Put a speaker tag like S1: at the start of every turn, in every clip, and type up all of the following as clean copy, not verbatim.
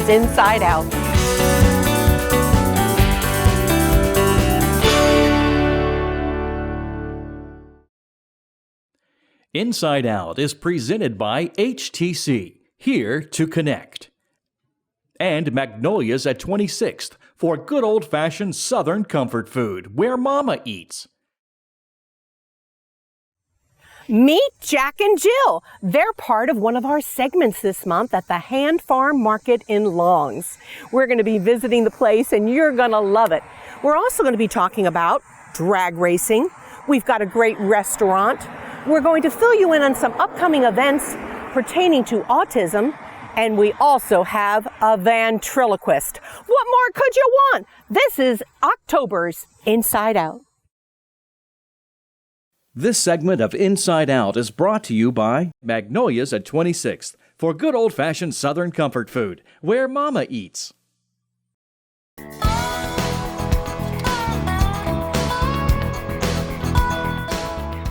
S1: is Inside Out.
S2: Inside Out is presented by HTC, here to connect. And Magnolia's at 26th for good old-fashioned Southern comfort food, where Mama eats.
S1: Meet Jack and Jill. They're part of one of our segments this month at the Hand Farm Market in Longs. We're going to be visiting the place and you're going to love it. We're also going to be talking about drag racing. We've got a great restaurant. We're going to fill you in on some upcoming events pertaining to autism. And we also have a ventriloquist. What more could you want? This is October's Inside Out.
S2: This segment of Inside Out is brought to you by Magnolia's at 26th for good old-fashioned Southern comfort food, where Mama eats.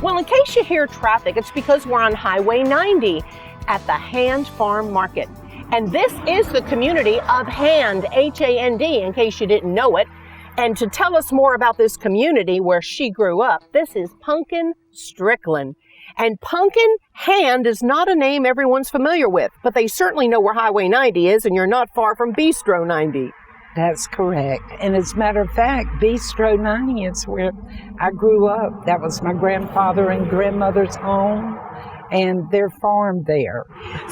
S1: Well, in case you hear traffic, it's because we're on Highway 90 at the Hand Farm Market. And this is the community of Hand, H-A-N-D, in case you didn't know it. And to tell us more about this community where she grew up, this is Punkin Strickland. And Punkin Hand is not a name everyone's familiar with, but they certainly know where Highway 90 is, and you're not far from Bistro 90.
S3: That's correct. And as a matter of fact, Bistro 90 is where I grew up. That was my grandfather and grandmother's home and their farm there.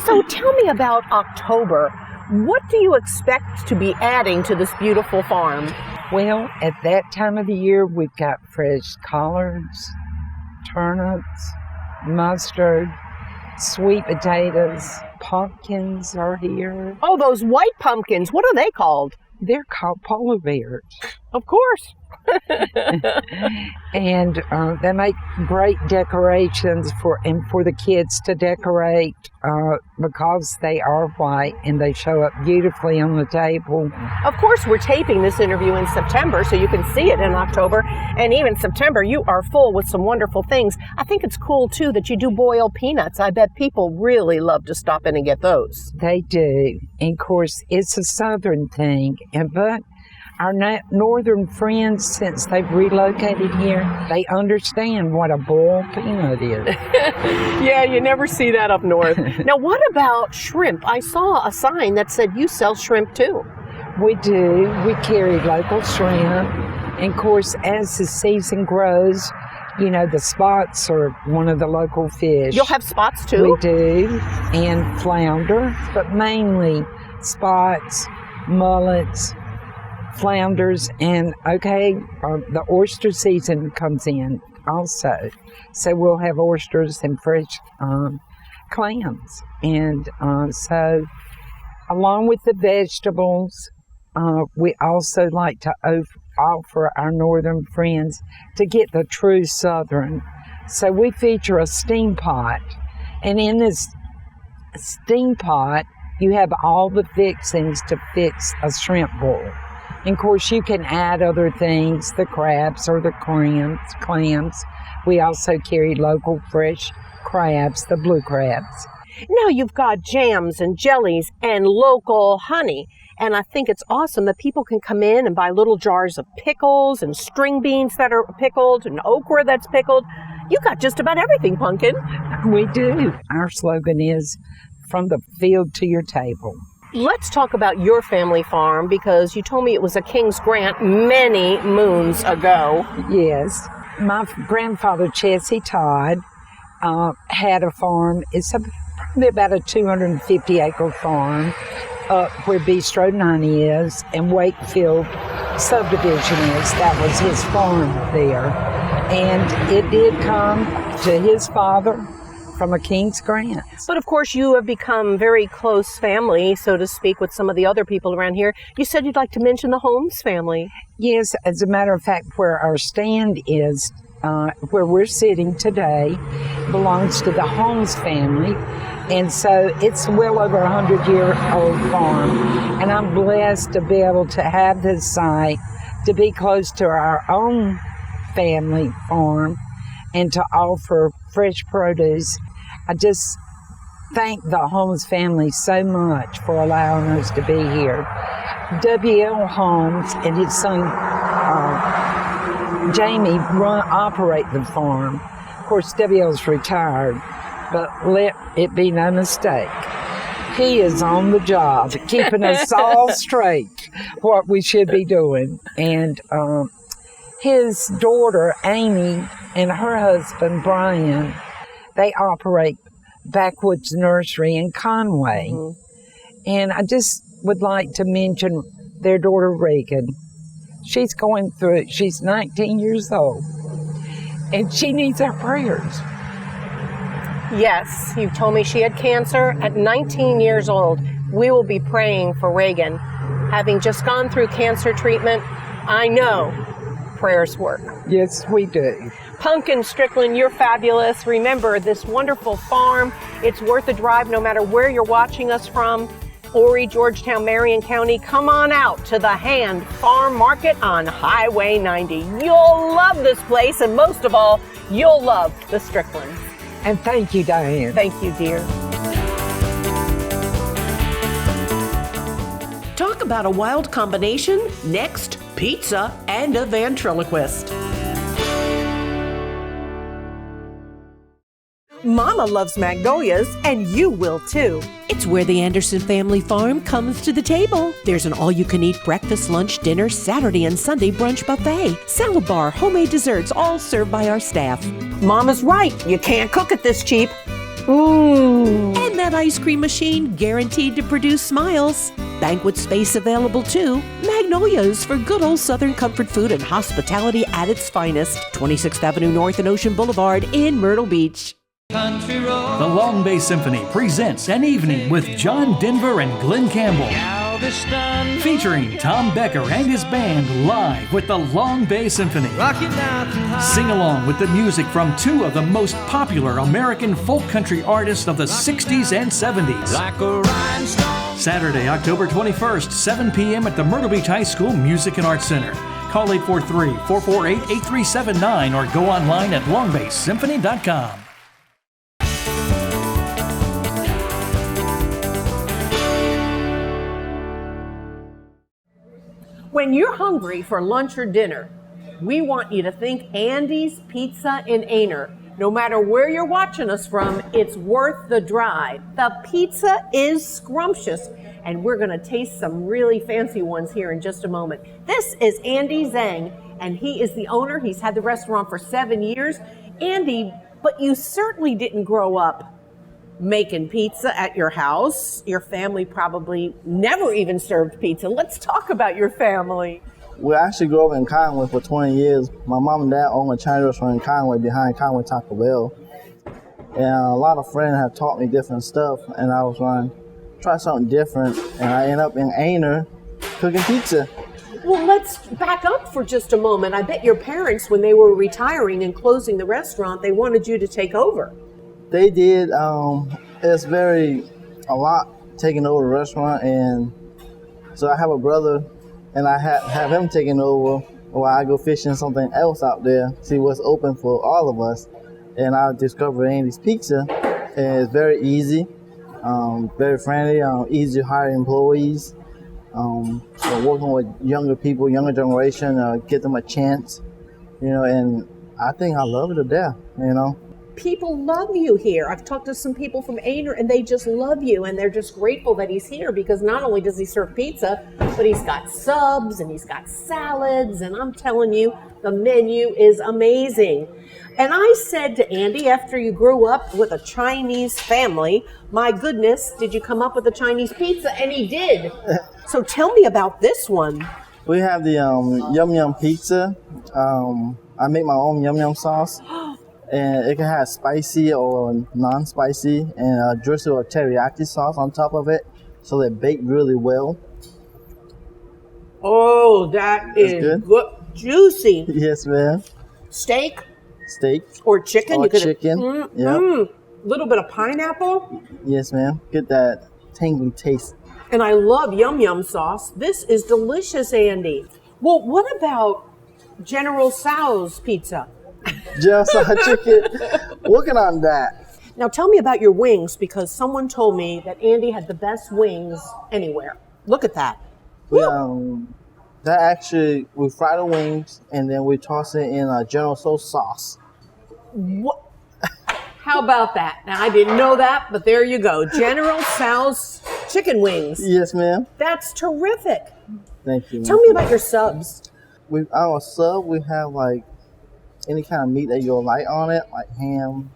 S1: So tell me about October. What do you expect to be adding to this beautiful farm?
S3: Well, at that time of the year, we've got fresh collards, turnips, mustard, sweet potatoes, pumpkins are here.
S1: Oh, those white pumpkins. What are they called?
S3: They're called polar bears.
S1: Of course.
S3: And they make great decorations for the kids to decorate because they are white and they show up beautifully on the table.
S1: Of course, we're taping this interview in September, so you can see it in October. And even September, you are full with some wonderful things. I think it's cool, too, that you do boil peanuts. I bet people really love to stop in and get those.
S3: They do. And, of course, it's a Southern thing. But our northern friends, since they've relocated here, they understand what a boiled peanut is.
S1: Yeah, you never see that up north. Now, what about shrimp? I saw a sign that said you sell shrimp, too.
S3: We do. We carry local shrimp. And, of course, as the season grows, you know, the spots are one of the local fish.
S1: You'll have spots, too?
S3: We do. And flounder, but mainly spots, mullets, flounders, and the oyster season comes in also. So we'll have oysters and fresh clams. And so along with the vegetables, we also like to offer our northern friends to get the true Southern. So we feature a steam pot. And in this steam pot, you have all the fixings to fix a shrimp boil. And of course, you can add other things, the crabs or the clams. We also carry local fresh crabs, the blue crabs.
S1: Now you've got jams and jellies and local honey. And I think it's awesome that people can come in and buy little jars of pickles and string beans that are pickled and okra that's pickled. You got just about everything, Punkin.
S3: We do. Our slogan is, from the field to your table.
S1: Let's talk about your family farm, because you told me it was a King's Grant many moons ago.
S3: Yes. My grandfather, Chessie Todd, had a farm. It's probably about a 250-acre farm up where Bistro 90 is and Wakefield subdivision is. That was his farm there. And it did come to his father from a King's Grant.
S1: But of course, you have become very close family, so to speak, with some of the other people around here. You said you'd like to mention the Holmes family.
S3: Yes, as a matter of fact, where our stand is, where we're sitting today, belongs to the Holmes family. And so it's well over 100-year-old farm. And I'm blessed to be able to have this site, to be close to our own family farm, and to offer fresh produce. I just thank the Holmes family so much for allowing us to be here. W.L. Holmes and his son Jamie operate the farm. Of course, W.L.'s retired, but let it be no mistake, he is on the job, keeping us all straight what we should be doing. And his daughter, Amy, and her husband, Brian, they operate Backwoods Nursery in Conway. Mm-hmm. And I just would like to mention their daughter, Reagan. She's going through it. She's 19 years old, and she needs our prayers.
S1: Yes, you told me she had cancer at 19 years old. We will be praying for Reagan. Having just gone through cancer treatment, I know prayers work.
S3: Yes, we do.
S1: Punkin Strickland, you're fabulous. Remember, this wonderful farm, it's worth a drive no matter where you're watching us from. Horry, Georgetown, Marion County, come on out to the Hand Farm Market on Highway 90. You'll love this place, and most of all, you'll love the Stricklands.
S3: And thank you, Diane.
S1: Thank you, dear.
S4: Talk about a wild combination. Next, pizza and a ventriloquist.
S1: Mama loves magnolias, and you will too.
S4: It's where the Anderson family farm comes to the table. There's an all-you-can-eat breakfast, lunch, dinner, Saturday and Sunday brunch buffet, salad bar, homemade desserts, all served by our staff.
S1: Mama's right. You can't cook it this cheap. Ooh.
S4: And that ice cream machine guaranteed to produce smiles. Banquet space available too. Magnolias for good old Southern comfort food and hospitality at its finest. 26th Avenue North and Ocean Boulevard in Myrtle Beach.
S2: The Long Bay Symphony presents An Evening with John Denver and Glenn Campbell, featuring Tom Becker and his band live with the Long Bay Symphony. Sing along with the music from two of the most popular American folk country artists of the 60s and 70s. Saturday, October 21st, 7 p.m. at the Myrtle Beach High School Music and Arts Center. Call 843-448-8379 or go online at longbaysymphony.com.
S1: When you're hungry for lunch or dinner, we want you to think Andy's Pizza in Aynor. No matter where you're watching us from, it's worth the drive. The pizza is scrumptious, and we're going to taste some really fancy ones here in just a moment. This is Andy Zheng, and he is the owner. He's had the restaurant for 7 years. Andy, but you certainly didn't grow up making pizza at your house. Your family probably never even served pizza. Let's talk about your family.
S5: We actually grew up in Conway for 20 years. My mom and dad own a Chinese restaurant in Conway behind Conway Taco Bell. And a lot of friends have taught me different stuff, and I was going to try something different, and I ended up in Aynor cooking pizza.
S1: Well, let's back up for just a moment. I bet your parents, when they were retiring and closing the restaurant, they wanted you to take over.
S5: They did. It's a lot taking over the restaurant, and so I have a brother, and I have him taking over while I go fishing something else out there, see what's open for all of us. And I discovered Andy's Pizza, and it's very easy, very friendly, easy to hire employees. So working with younger people, younger generation, get them a chance, and I think I love it to death,
S1: People love you here. I've talked to some people from Aynor, and they just love you, and they're just grateful that he's here because not only does he serve pizza, but he's got subs and he's got salads, and I'm telling you, the menu is amazing. And I said to Andy, after you grew up with a Chinese family, my goodness, did you come up with a Chinese pizza? And he did. So tell me about this one.
S5: We have the Yum Yum Pizza. I make my own Yum Yum sauce. And it can have spicy or non-spicy, and drizzle or teriyaki sauce on top of it, so they bake really well.
S1: Oh, that is good. Juicy.
S5: Yes, ma'am.
S1: Steak
S5: or
S1: chicken.
S5: Or chicken. Yep.
S1: Little bit of pineapple.
S5: Yes, ma'am. Get that tangy taste.
S1: And I love Yum Yum sauce. This is delicious, Andy. Well, what about General Tso's pizza?
S5: Just chicken. Working on that.
S1: Now tell me about your wings, because someone told me that Andy had the best wings anywhere. Look at that.
S5: We fry the wings and then we toss it in a General Tso's sauce.
S1: What? How about that? Now, I didn't know that, but there you go. General Tso's chicken wings.
S5: Yes, ma'am.
S1: That's terrific.
S5: Thank you, ma'am.
S1: Tell me about your subs.
S5: Our sub, we have like any kind of meat that you'll like on it, like ham.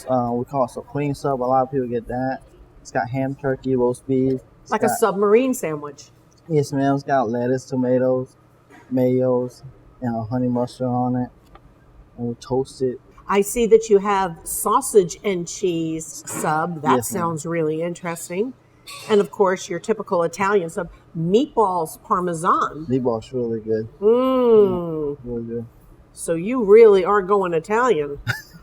S5: We call it supreme sub. A lot of people get that. It's got ham, turkey, roast beef.
S1: Like a submarine sandwich.
S5: Yes, ma'am. It's got lettuce, tomatoes, mayos, and a honey mustard on it. And we toast it.
S1: I see that you have sausage and cheese sub. That
S5: Yes,
S1: sounds really interesting. And of course, your typical Italian sub, meatballs parmesan.
S5: Meatball's really good.
S1: Mmm.
S5: Yeah, really good.
S1: So you really are going Italian.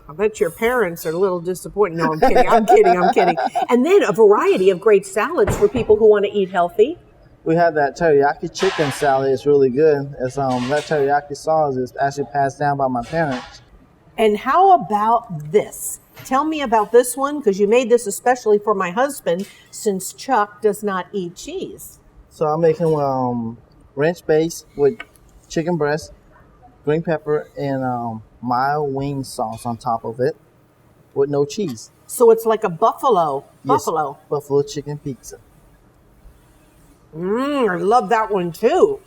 S1: I bet your parents are a little disappointed. No, I'm kidding. I'm kidding. And then a variety of great salads for people who want to eat healthy.
S5: We have that teriyaki chicken salad. It's really good. It's that teriyaki sauce is actually passed down by my parents.
S1: And how about this? Tell me about this one, because you made this especially for my husband, since Chuck does not eat cheese.
S5: So I'm making ranch base with chicken breast, green pepper, and mild wing sauce on top of it with no cheese.
S1: So it's like a buffalo.
S5: Yes, buffalo chicken pizza.
S1: I love that one too.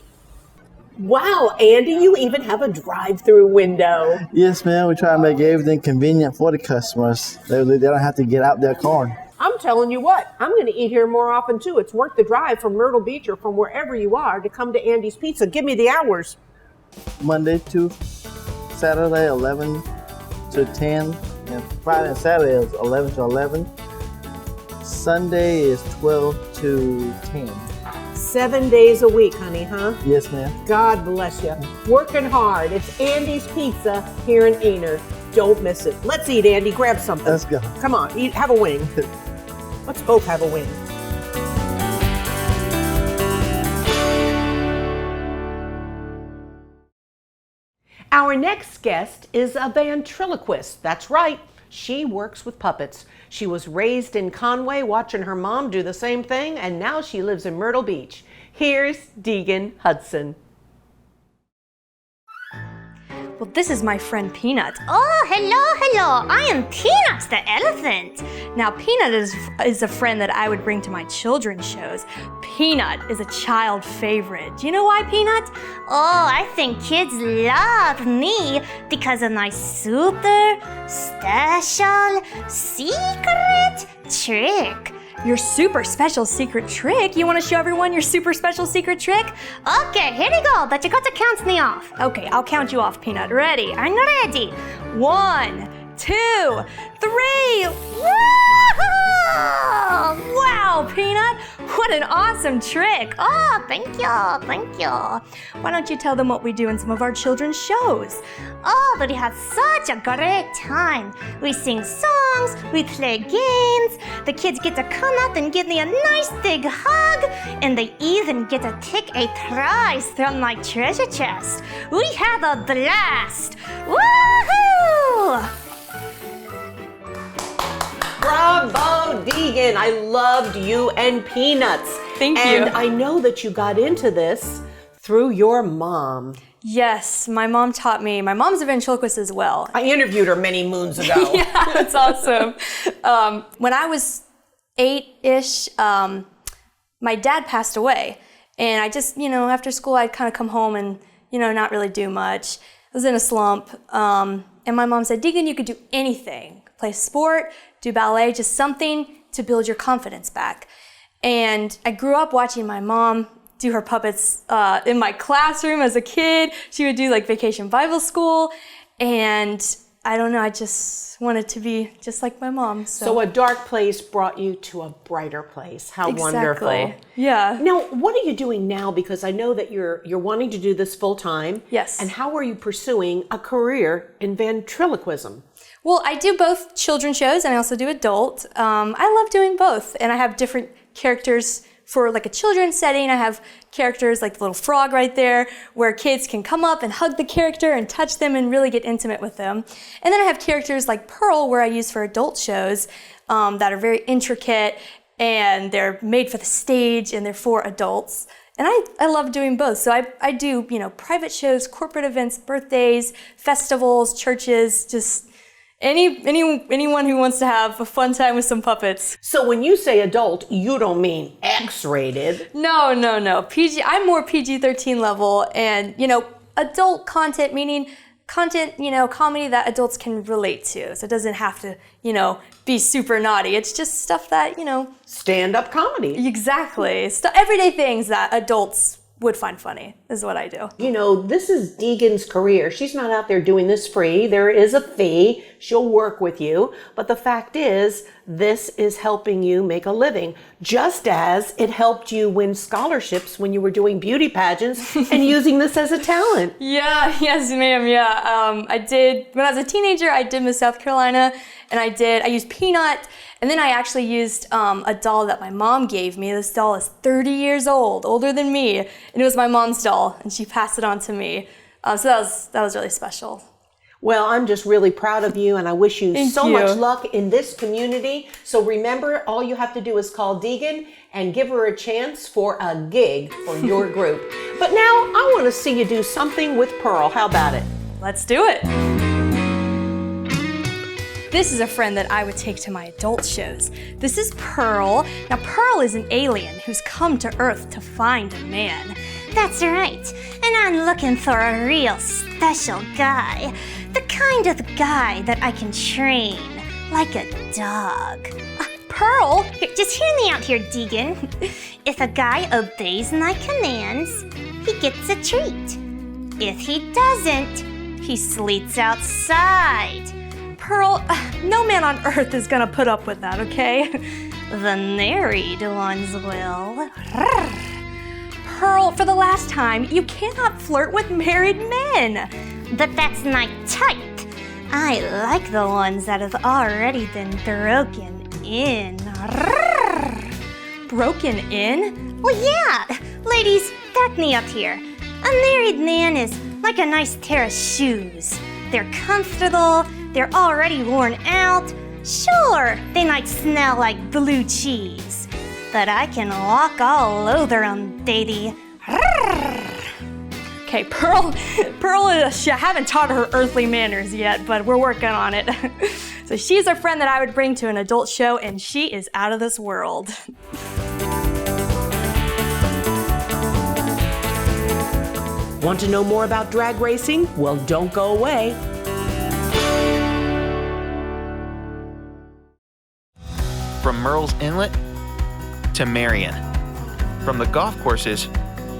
S1: Wow, Andy, you even have a drive-through window.
S5: Yes, man. We try to make everything convenient for the customers. They don't have to get out their car.
S1: I'm telling you what, I'm going to eat here more often too. It's worth the drive from Myrtle Beach or from wherever you are to come to Andy's Pizza. Give me the hours.
S5: Monday to Saturday, 11 to 10. And Friday and Saturday is 11 to 11. Sunday is 12 to 10.
S1: 7 days a week, honey, huh?
S5: Yes, ma'am. God
S1: bless you. Working hard. It's Andy's Pizza here in Aynor. Don't miss it. Let's eat, Andy. Grab something.
S5: Let's go.
S1: Come on, eat. Have a wing. Let's both have a wing. Our next guest is a ventriloquist. That's right. She works with puppets. She was raised in Conway watching her mom do the same thing, and now she lives in Myrtle Beach. Here's Deegan Hudson.
S6: Well, this is my friend Peanut. Oh, hello. I am Peanut the elephant. Now, Peanut is a friend that I would bring to my children's shows. Peanut is a child favorite. Do you know why, Peanut? Oh, I think kids love me because of my super special secret trick. Your super special secret trick? You want to show everyone your super special secret trick? Okay, here we go, but you got to count me off. Okay, I'll count you off, Peanut. Ready? I'm ready. 1, 2, 3. Wow, Peanut, what an awesome trick. Oh, thank you. Why don't you tell them what we do in some of our children's shows? Oh, but we have such a great time. We sing songs, we play games, the kids get to come up and give me a nice big hug, and they even get to take a prize from my treasure chest. We have a blast. Woohoo!
S1: Bravo, Deegan. I loved you and Peanuts.
S6: Thank you.
S1: And I know that you got into this through your mom.
S6: Yes, my mom taught me. My mom's a ventriloquist as well.
S1: I interviewed her many moons ago.
S6: Yeah, that's awesome. When I was 8-ish, my dad passed away. And I just, after school, I'd kind of come home and, not really do much. I was in a slump. And my mom said, Deegan, you could do anything. Play sport, do ballet, just something to build your confidence back. And I grew up watching my mom do her puppets in my classroom as a kid. She would do like Vacation Bible School. And I don't know, I just wanted to be just like my mom.
S1: So a dark place brought you to a brighter place. How
S6: exactly.
S1: Wonderful.
S6: Yeah.
S1: Now, what are you doing now? Because I know that you're wanting to do this full time.
S6: Yes.
S1: And how are you pursuing a career in ventriloquism?
S6: Well, I do both children's shows and I also do adult. I love doing both, and I have different characters for like a children's setting, I have characters like the little frog right there, where kids can come up and hug the character and touch them and really get intimate with them. And then I have characters like Pearl, where I use for adult shows that are very intricate, and they're made for the stage and they're for adults. And I love doing both. So I do, private shows, corporate events, birthdays, festivals, churches, just anyone who wants to have a fun time with some puppets.
S4: So when you say adult, you don't mean X-rated.
S6: No. PG. I'm more PG-13 level, and adult content, meaning content, comedy that adults can relate to. So it doesn't have to, be super naughty. It's just stuff that,
S4: Stand-up comedy.
S6: Exactly. Everyday things that adults would find funny is what I do.
S4: This is Deegan's career. She's not out there doing this free. There is a fee. She'll work with you. But the fact is, this is helping you make a living, just as it helped you win scholarships when you were doing beauty pageants and using this as a talent.
S6: Yes, ma'am, I did, when I was a teenager, I did Miss South Carolina, and I used Peanut, and then I actually used a doll that my mom gave me. This doll is 30 years old, older than me, and it was my mom's doll, and she passed it on to me. So that was really special.
S4: Well, I'm just really proud of you, and I wish you
S6: Thank
S4: so
S6: you.
S4: much luck in this community. So remember, all you have to do is call Deegan and give her a chance for a gig for your group. But now I want to see you do something with Pearl. How about it?
S6: Let's do it. This is a friend that I would take to my adult shows. This is Pearl. Now, Pearl is an alien who's come to Earth to find a man.
S7: That's right, and I'm looking for a real special guy. The kind of guy that I can train, like a dog.
S6: Pearl?
S7: Here, just hear me out here, Deegan. If a guy obeys my commands, he gets a treat. If he doesn't, he sleeps outside.
S6: Pearl, no man on Earth is gonna put up with that, okay?
S7: The married ones will.
S6: Pearl, for the last time, you cannot flirt with married men.
S7: But that's my type. I like the ones that have already been broken in.
S6: Broken in?
S7: Well, yeah. Ladies, back me up here. A married man is like a nice pair of shoes. They're comfortable, they're already worn out. Sure, they might smell like blue cheese, but I can walk all over them, baby.
S6: Okay, Pearl, I haven't taught her earthly manners yet, but we're working on it. So she's a friend that I would bring to an adult show, and she is out of this world.
S4: Want to know more about drag racing? Well, don't go away.
S8: From Merle's Inlet to Marion, from the golf courses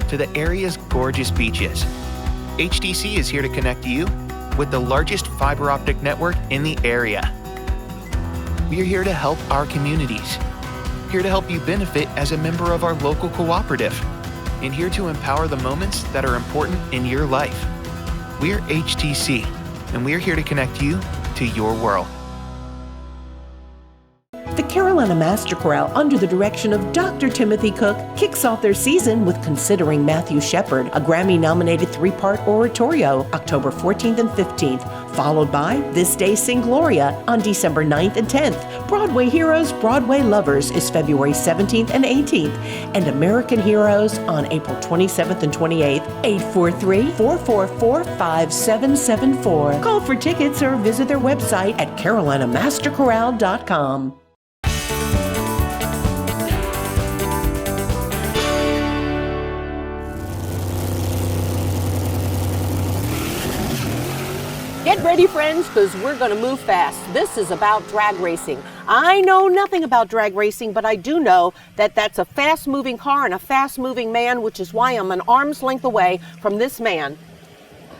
S8: to the area's gorgeous beaches, HTC is here to connect you with the largest fiber optic network in the area. We are here to help our communities, here to help you benefit as a member of our local cooperative, and here to empower the moments that are important in your life. We're HTC, and we're here to connect you to your world.
S4: The Carolina Master Chorale, under the direction of Dr. Timothy Cook, kicks off their season with Considering Matthew Shepard, a Grammy-nominated 3-part oratorio, October 14th and 15th, followed by This Day Sing Gloria on December 9th and 10th. Broadway Heroes, Broadway Lovers is February 17th and 18th, and American Heroes on April 27th and 28th. 843-444-5774. Call for tickets or visit their website at carolinamasterchorale.com. Get ready, friends, because we're going to move fast. This is about drag racing. I know nothing about drag racing, but I do know that that's a fast-moving car and a fast-moving man, which is why I'm an arm's length away from this man.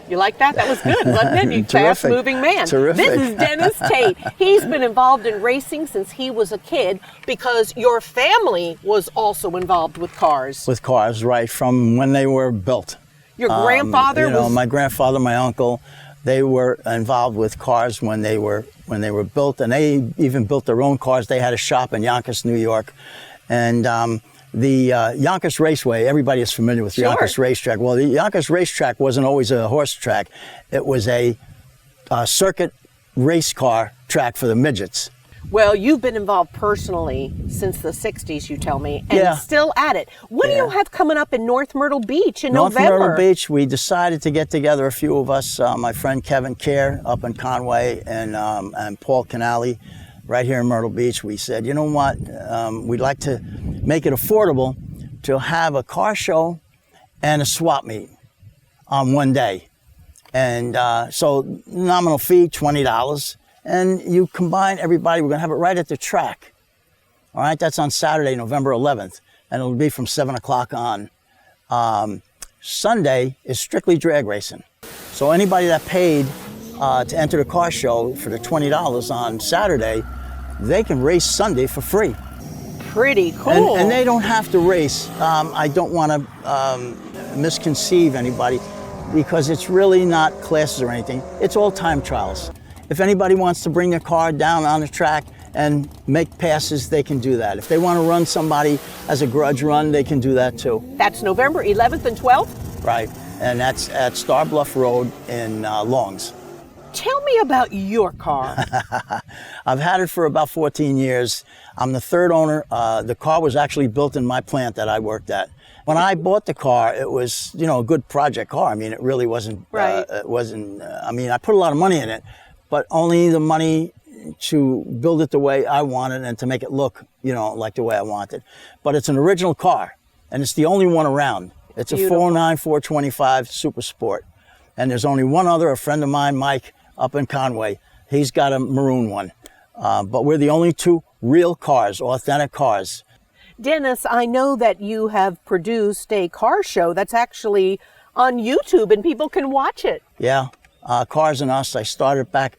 S4: You like that? That was good, wasn't it? You fast-moving man.
S9: Terrific.
S4: This is Dennis Tate. He's been involved in racing since he was a kid because your family was also involved with cars.
S9: With cars, right, from when they were built.
S4: Your grandfather was...
S9: my grandfather, my uncle, they were involved with cars when they were built, and they even built their own cars. They had a shop in Yonkers, New York, and the Yonkers Raceway, everybody is familiar with the Yonkers Racetrack. Well, the Yonkers Racetrack wasn't always a horse track. It was a circuit race car track for the midgets.
S1: Well, you've been involved personally since the 60s, you tell me, and still at it. What do you have coming up in North Myrtle Beach in November?
S9: North Myrtle Beach, we decided to get together, a few of us, my friend Kevin Kerr up in Conway and Paul Canale right here in Myrtle Beach. We said, you know what, we'd like to make it affordable to have a car show and a swap meet on one day. And so nominal fee, $20. And you combine everybody. We're going to have it right at the track. All right, that's on Saturday, November 11th, and it'll be from 7 o'clock on. Sunday is strictly drag racing. So anybody that paid to enter the car show for the $20 on Saturday, they can race Sunday for free.
S1: Pretty cool.
S9: And they don't have to race. I don't want to misconceive anybody, because it's really not classes or anything. It's all time trials. If anybody wants to bring their car down on the track and make passes, they can do that. If they want to run somebody as a grudge run, they can do that too.
S1: That's November 11th and 12th?
S9: Right, and that's at Star Bluff Road in Longs.
S1: Tell me about your car.
S9: I've had it for about 14 years. I'm the third owner. The car was actually built in my plant that I worked at. When I bought the car, it was, you know, a good project car. I mean, it really wasn't, I mean, I put a lot of money in it, but only the money to build it the way I wanted and to make it look, you know, like the way I wanted. But it's an original car, and it's the only one around. It's a 409 425 Super Sport. And there's only one other, a friend of mine, Mike, up in Conway. He's got a maroon one. But we're the only two real cars, authentic cars.
S1: Dennis, I know that you have produced a car show that's actually on YouTube and people can watch it.
S9: Yeah, Cars and Us. I started back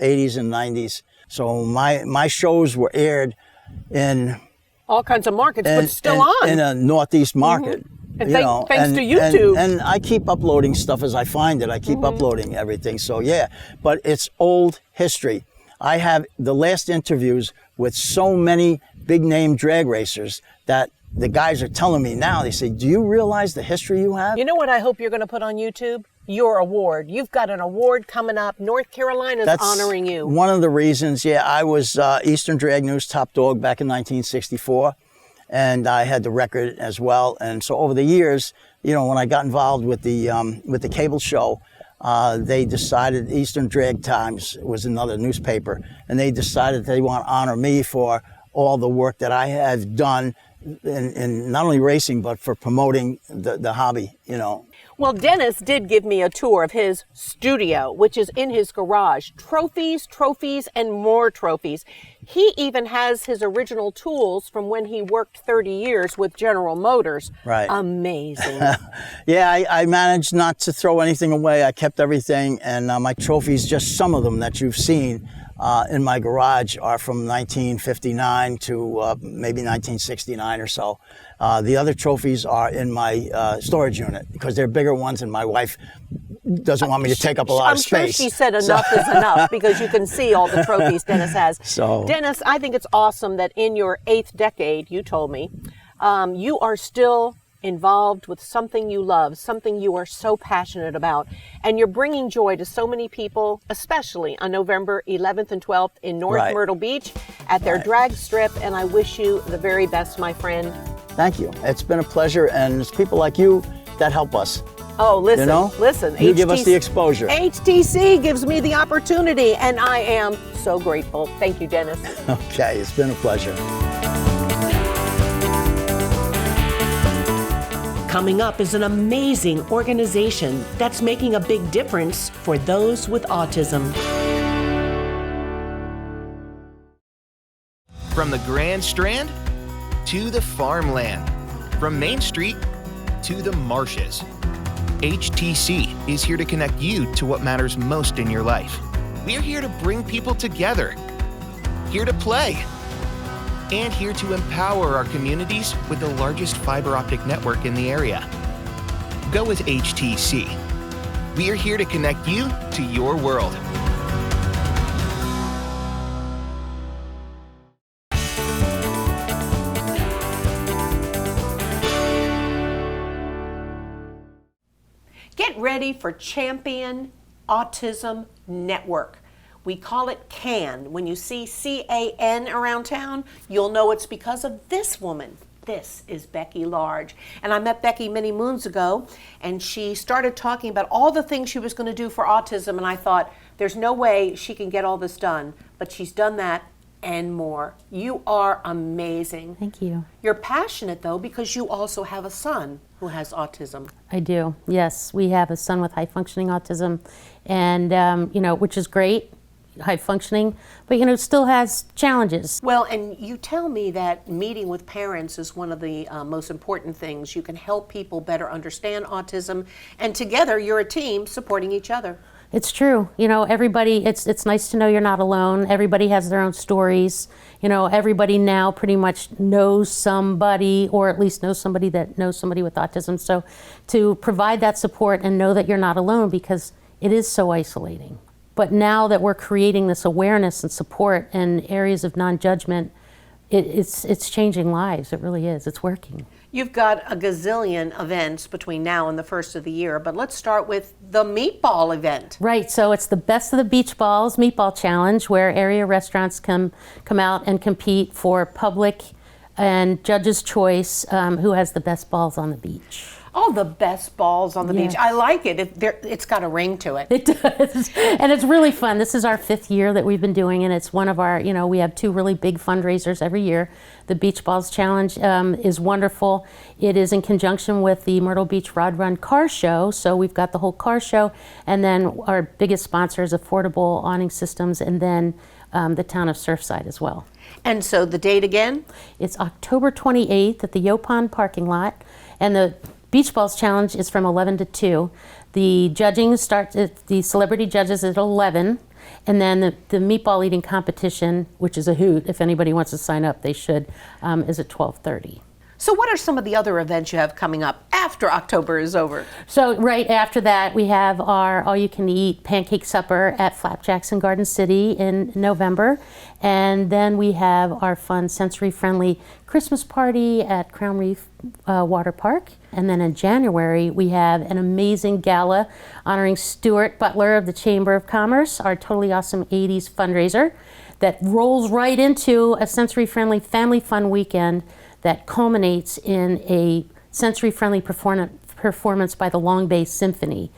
S9: 80s and 90s. So my shows were aired in
S1: all kinds of markets, but still on.
S9: In a Northeast market.
S1: And thanks to YouTube.
S9: And I keep uploading stuff as I find it. I keep uploading everything. So yeah, but it's old history. I have the last interviews with so many big name drag racers that the guys are telling me now, they say, do you realize the history you have?
S1: You know what I hope you're going to put on YouTube? Your award. You've got an award coming up. North Carolina's honoring you.
S9: One of the reasons, I was Eastern Drag News top dog back in 1964. And I had the record as well. And so over the years, you know, when I got involved with the cable show, they decided, Eastern Drag Times was another newspaper, and they decided they want to honor me for all the work that I have done in not only racing, but for promoting the hobby, you know.
S1: Well, Dennis did give me a tour of his studio, which is in his garage. Trophies, trophies, and more trophies. He even has his original tools from when he worked 30 years with General Motors.
S9: Right.
S1: Amazing.
S9: Yeah, I managed not to throw anything away. I kept everything, and my trophies, just some of them that you've seen in my garage, are from 1959 to maybe 1969 or so. The other trophies are in my storage unit because they're bigger ones, and my wife doesn't want me to take up a lot of space.
S1: I'm sure she said enough is enough because you can see all the trophies Dennis has.
S9: So,
S1: Dennis, I think it's awesome that in your 8th decade, you told me, you are still involved with something you love, something you are so passionate about, and you're bringing joy to so many people, especially on November 11th and 12th in North Myrtle Beach at their drag strip, and I wish you the very best, my friend.
S9: Thank you. It's been a pleasure, and it's people like you that help us.
S1: Oh, listen,
S9: you know?
S1: listen.
S9: You give us the exposure.
S1: HTC gives me the opportunity, and I am so grateful. Thank you, Dennis.
S9: Okay, it's been a pleasure.
S4: Coming up is an amazing organization that's making a big difference for those with autism.
S8: From the Grand Strand to the farmland, from Main Street to the marshes, HTC is here to connect you to what matters most in your life. We're here to bring people together, here to play, and here to empower our communities with the largest fiber optic network in the area. Go with HTC. We are here to connect you to your world.
S1: ready for Champion Autism Network. We call it CAN. When you see CAN around town, you'll know it's because of this woman. This is Becky Large. And I met Becky many moons ago, and she started talking about all the things she was going to do for autism, and I thought, there's no way she can get all this done, but she's done that and more. You are amazing.
S10: Thank you.
S1: You're passionate, though, because you also have a son who has autism.
S10: I do, yes. We have a son with high-functioning autism, and, which is great. High functioning, but still has challenges.
S1: Well, and you tell me that meeting with parents is one of the most important things. You can help people better understand autism, and together you're a team supporting each other.
S10: It's true. Everybody, it's nice to know you're not alone. Everybody has their own stories. Everybody now pretty much knows somebody, or at least knows somebody that knows somebody with autism. So to provide that support and know that you're not alone, because it is so isolating. But now that we're creating this awareness and support and areas of non-judgment, it's changing lives. It really is. It's working.
S1: You've got a gazillion events between now and the first of the year, but let's start with the meatball event.
S10: Right. So it's the Best of the Beach Balls Meatball Challenge, where area restaurants come out and compete for public and judges' choice, who has the best balls on the beach.
S1: Oh, the best balls on the beach. I like it. It's got a ring to it.
S10: It does. And it's really fun. This is our 5th year that we've been doing, and it's one of our, we have 2 really big fundraisers every year. The Beach Balls Challenge is wonderful. It is in conjunction with the Myrtle Beach Rod Run Car Show. So we've got the whole car show, and then our biggest sponsor is Affordable Awning Systems, and then the town of Surfside as well.
S1: And so the date again?
S10: It's October 28th at the Yopon parking lot, and the Beach Balls Challenge is from 11 to 2. The judging starts at the celebrity judges at 11, and then the meatball eating competition, which is a hoot. If anybody wants to sign up, they should, is at 12:30.
S1: So what are some of the other events you have coming up after October is over?
S10: So right after that, we have our all-you-can-eat pancake supper at Flapjacks in Garden City in November. And then we have our fun sensory-friendly Christmas party at Crown Reef Water Park. And then in January, we have an amazing gala honoring Stuart Butler of the Chamber of Commerce, our totally awesome 80s fundraiser that rolls right into a sensory-friendly family fun weekend that culminates in a sensory-friendly performance by the Long Bay Symphony,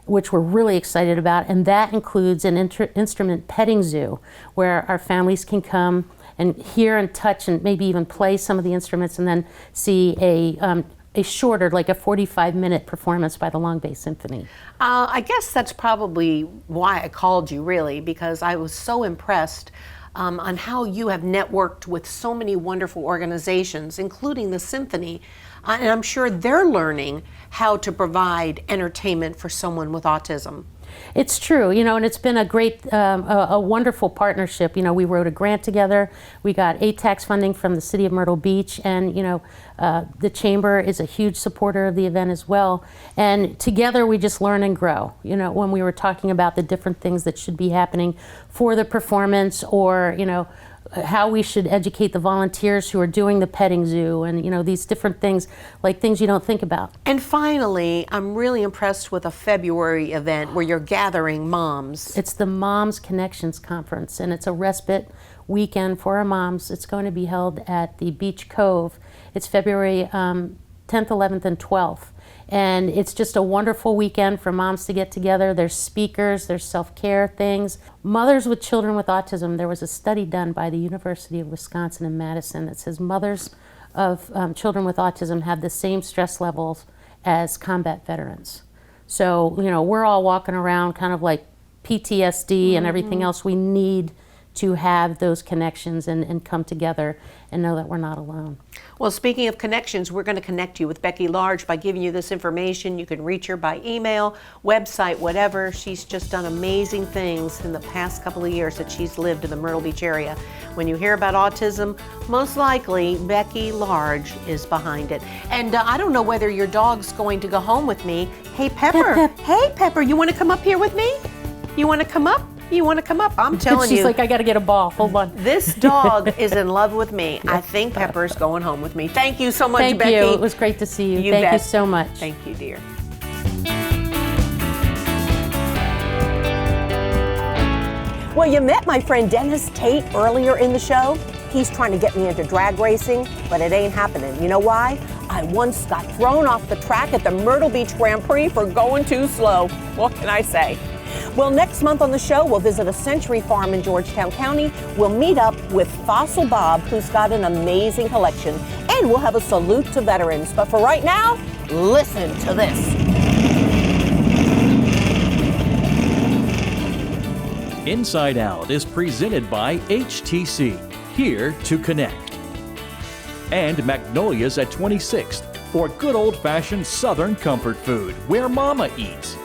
S10: which we're really excited about. And that includes an instrument petting zoo, where our families can come and hear and touch and maybe even play some of the instruments, and then see a shorter, like a 45-minute performance by the Long Bay Symphony.
S1: I guess that's probably why I called you, really, because I was so impressed on how you have networked with so many wonderful organizations, including the Symphony, and I'm sure they're learning how to provide entertainment for someone with autism.
S10: It's true, and it's been a great, a wonderful partnership. We wrote a grant together. We got ATAX funding from the City of Myrtle Beach, and the Chamber is a huge supporter of the event as well. And together we just learn and grow. When we were talking about the different things that should be happening for the performance, or how we should educate the volunteers who are doing the petting zoo, and these different things, like things you don't think about.
S1: And finally, I'm really impressed with a February event where you're gathering moms.
S10: It's the Moms Connections Conference, and it's a respite weekend for our moms. It's going to be held at the Beach Cove. It's February 10th, 11th, and 12th. And it's just a wonderful weekend for moms to get together. There's speakers, there's self-care things. Mothers with children with autism, there was a study done by the University of Wisconsin in Madison that says mothers of children with autism have the same stress levels as combat veterans. So, we're all walking around kind of like PTSD and everything else. We need to have those connections and come together and know that we're not alone.
S1: Well, speaking of connections, we're going to connect you with Becky Large by giving you this information. You can reach her by email, website, whatever. She's just done amazing things in the past couple of years that she's lived in the Myrtle Beach area. When you hear about autism, most likely Becky Large is behind it. And I don't know whether your dog's going to go home with me. Hey, Pepper.
S10: Pep.
S1: Hey, Pepper, you want to come up here with me? You want to come up? You want to come up? I'm telling you.
S10: She's like, I got to get a ball. Hold on.
S1: This dog is in love with me. I think Pepper's going home with me. Thank you so much, Becky.
S10: Thank you. It was great to see you. Thank you so much.
S1: Thank you, dear. Well, you met my friend Dennis Tate earlier in the show. He's trying to get me into drag racing, but it ain't happening. You know why? I once got thrown off the track at the Myrtle Beach Grand Prix for going too slow. What can I say? Well, next month on the show, we'll visit a Century Farm in Georgetown County. We'll meet up with Fossil Bob, who's got an amazing collection. And we'll have a salute to veterans. But for right now, listen to this.
S2: Inside Out is presented by HTC, here to connect. And Magnolia's at 26th for good old-fashioned Southern comfort food, where Mama eats.